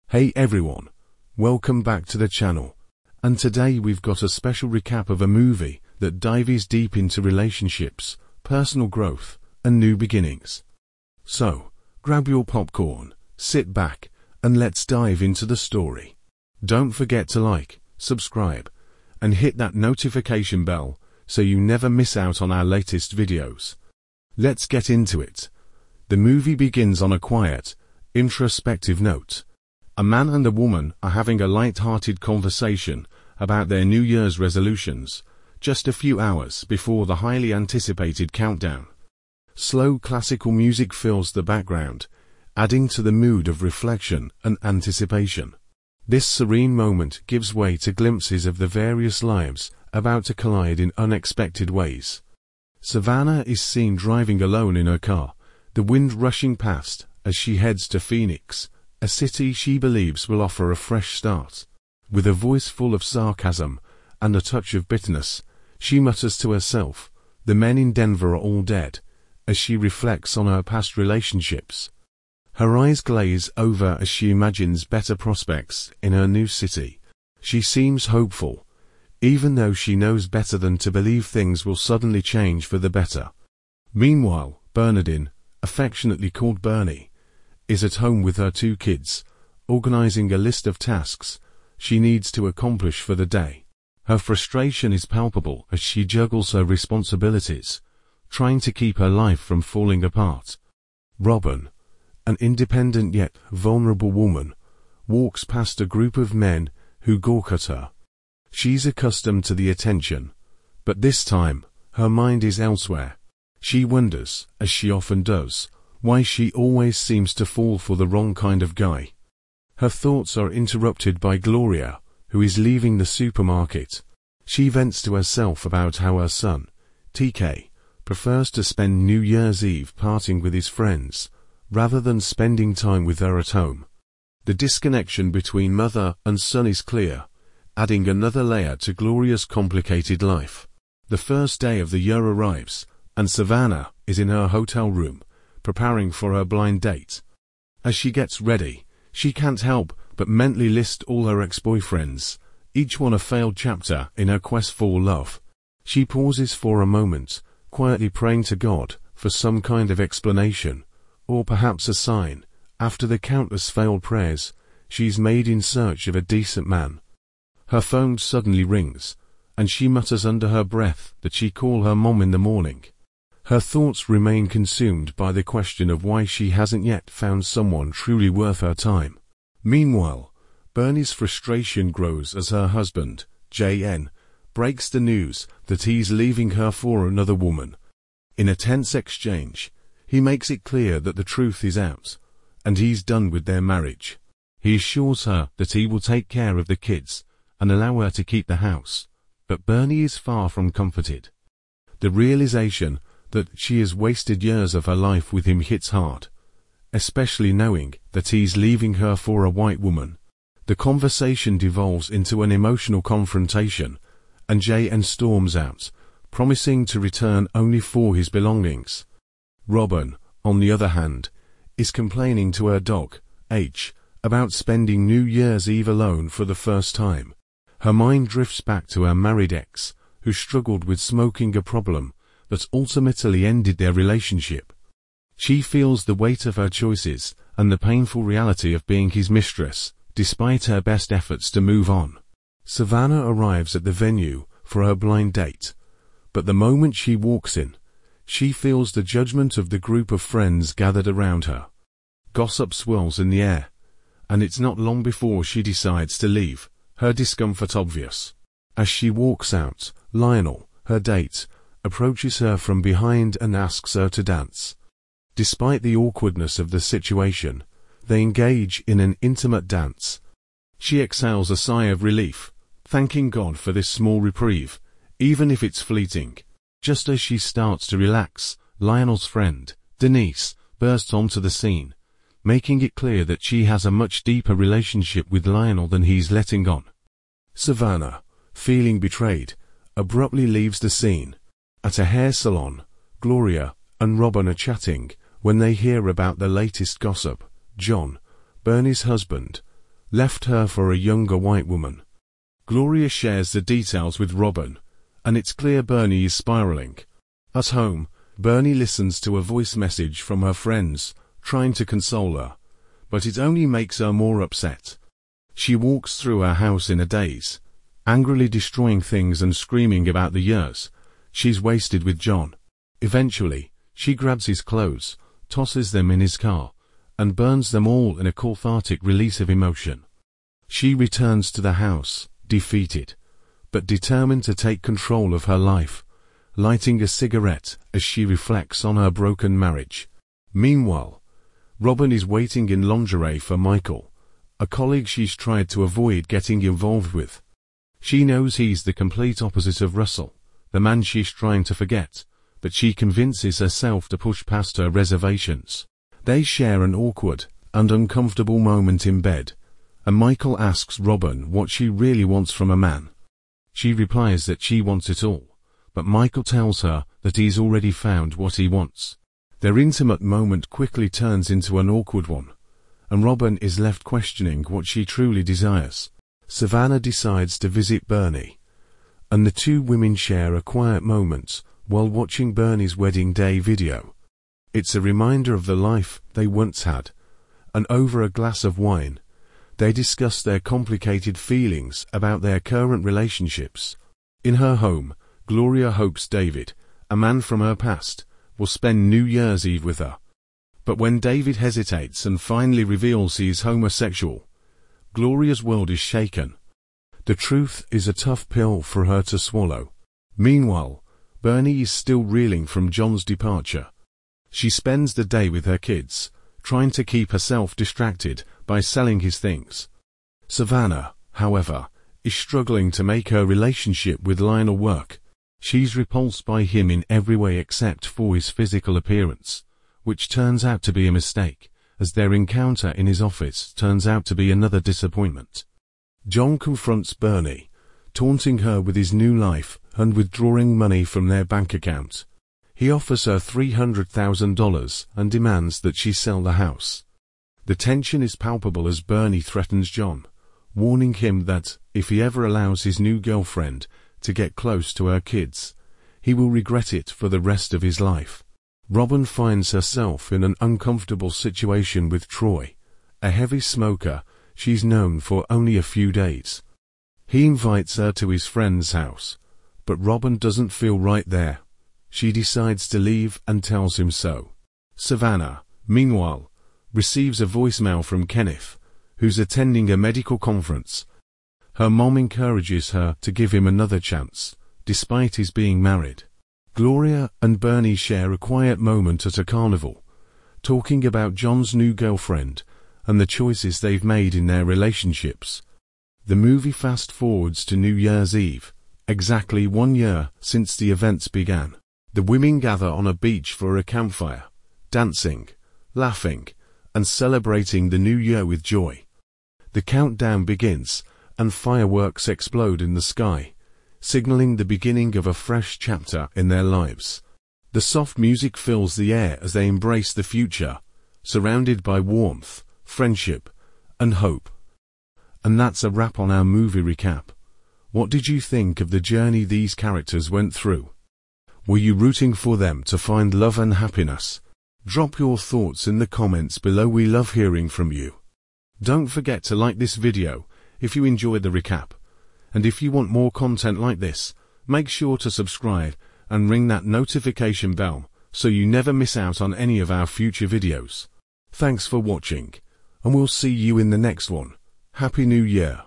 Hey everyone, welcome back to the channel, and today we've got a special recap of a movie that dives deep into relationships, personal growth, and new beginnings. So, grab your popcorn, sit back, and let's dive into the story. Don't forget to like, subscribe, and hit that notification bell so you never miss out on our latest videos. Let's get into it. The movie begins on a quiet, introspective note. A man and a woman are having a light-hearted conversation about their New Year's resolutions, just a few hours before the highly anticipated countdown. Slow classical music fills the background, adding to the mood of reflection and anticipation. This serene moment gives way to glimpses of the various lives about to collide in unexpected ways. Savannah is seen driving alone in her car, the wind rushing past as she heads to Phoenix, a city she believes will offer a fresh start. With a voice full of sarcasm and a touch of bitterness, she mutters to herself, "The men in Denver are all dead," as she reflects on her past relationships. Her eyes glaze over as she imagines better prospects in her new city. She seems hopeful, even though she knows better than to believe things will suddenly change for the better. Meanwhile, Bernadine, affectionately called Bernie, is at home with her two kids, organizing a list of tasks she needs to accomplish for the day. Her frustration is palpable as she juggles her responsibilities, trying to keep her life from falling apart. Robin, an independent yet vulnerable woman, walks past a group of men who gawk at her. She's accustomed to the attention, but this time, her mind is elsewhere. She wonders, as she often does, why she always seems to fall for the wrong kind of guy. Her thoughts are interrupted by Gloria, who is leaving the supermarket. She vents to herself about how her son, TK, prefers to spend New Year's Eve partying with his friends, rather than spending time with her at home. The disconnection between mother and son is clear, adding another layer to Gloria's complicated life. The first day of the year arrives, and Savannah is in her hotel room, preparing for her blind date. As she gets ready, she can't help but mentally list all her ex-boyfriends, each one a failed chapter in her quest for love. She pauses for a moment, quietly praying to God for some kind of explanation, or perhaps a sign, after the countless failed prayers she's made in search of a decent man. Her phone suddenly rings, and she mutters under her breath that she'd call her mom in the morning. Her thoughts remain consumed by the question of why she hasn't yet found someone truly worth her time. Meanwhile, Bernie's frustration grows as her husband, JN, breaks the news that he's leaving her for another woman. In a tense exchange, he makes it clear that the truth is out, and he's done with their marriage. He assures her that he will take care of the kids and allow her to keep the house, but Bernie is far from comforted. The realization that she has wasted years of her life with him hits hard, especially knowing that he's leaving her for a white woman. The conversation devolves into an emotional confrontation, and JN storms out, promising to return only for his belongings. Robin, on the other hand, is complaining to her dog, H, about spending New Year's Eve alone for the first time. Her mind drifts back to her married ex, who struggled with smoking, a problem that ultimately ended their relationship. She feels the weight of her choices and the painful reality of being his mistress, despite her best efforts to move on. Savannah arrives at the venue for her blind date, but the moment she walks in, she feels the judgment of the group of friends gathered around her. Gossip swirls in the air, and it's not long before she decides to leave, her discomfort obvious. As she walks out, Lionel, her date, approaches her from behind and asks her to dance. Despite the awkwardness of the situation, they engage in an intimate dance. She exhales a sigh of relief, thanking God for this small reprieve, even if it's fleeting. Just as she starts to relax, Lionel's friend, Denise, bursts onto the scene, making it clear that she has a much deeper relationship with Lionel than he's letting on. Savannah, feeling betrayed, abruptly leaves the scene. At a hair salon, Gloria and Robin are chatting when they hear about the latest gossip. John, Bernie's husband, left her for a younger white woman. Gloria shares the details with Robin, and it's clear Bernie is spiraling. At home, Bernie listens to a voice message from her friends, trying to console her, but it only makes her more upset. She walks through her house in a daze, angrily destroying things and screaming about the years she's wasted with John. Eventually, she grabs his clothes, tosses them in his car, and burns them all in a cathartic release of emotion. She returns to the house, defeated, but determined to take control of her life, lighting a cigarette as she reflects on her broken marriage. Meanwhile, Robin is waiting in lingerie for Michael, a colleague she's tried to avoid getting involved with. She knows he's the complete opposite of Russell, the man she's trying to forget, but she convinces herself to push past her reservations. They share an awkward and uncomfortable moment in bed, and Michael asks Robin what she really wants from a man. She replies that she wants it all, but Michael tells her that he's already found what he wants. Their intimate moment quickly turns into an awkward one, and Robin is left questioning what she truly desires. Savannah decides to visit Bernie, and the two women share a quiet moment while watching Bernie's wedding day video. It's a reminder of the life they once had, and over a glass of wine, they discuss their complicated feelings about their current relationships. In her home, Gloria hopes David, a man from her past, will spend New Year's Eve with her. But when David hesitates and finally reveals he is homosexual, Gloria's world is shaken. The truth is a tough pill for her to swallow. Meanwhile, Bernie is still reeling from John's departure. She spends the day with her kids, trying to keep herself distracted by selling his things. Savannah, however, is struggling to make her relationship with Lionel work. She's repulsed by him in every way except for his physical appearance, which turns out to be a mistake, as their encounter in his office turns out to be another disappointment. John confronts Bernie, taunting her with his new life and withdrawing money from their bank account. He offers her $300,000 and demands that she sell the house. The tension is palpable as Bernie threatens John, warning him that, if he ever allows his new girlfriend to get close to her kids, he will regret it for the rest of his life. Robin finds herself in an uncomfortable situation with Troy, a heavy smoker she's known for only a few days. He invites her to his friend's house, but Robin doesn't feel right there. She decides to leave and tells him so. Savannah, meanwhile, receives a voicemail from Kenneth, who's attending a medical conference. Her mom encourages her to give him another chance, despite his being married. Gloria and Bernie share a quiet moment at a carnival, talking about John's new girlfriend and the choices they've made in their relationships. The movie fast forwards to New Year's Eve, exactly 1 year since the events began. The women gather on a beach for a campfire, dancing, laughing, and celebrating the new year with joy. The countdown begins, and fireworks explode in the sky, signaling the beginning of a fresh chapter in their lives. The soft music fills the air as they embrace the future, surrounded by warmth, friendship, and hope. And that's a wrap on our movie recap. What did you think of the journey these characters went through? Were you rooting for them to find love and happiness? Drop your thoughts in the comments below. We love hearing from you. Don't forget to like this video if you enjoyed the recap. And if you want more content like this, make sure to subscribe and ring that notification bell so you never miss out on any of our future videos. Thanks for watching, and we'll see you in the next one. Happy New Year!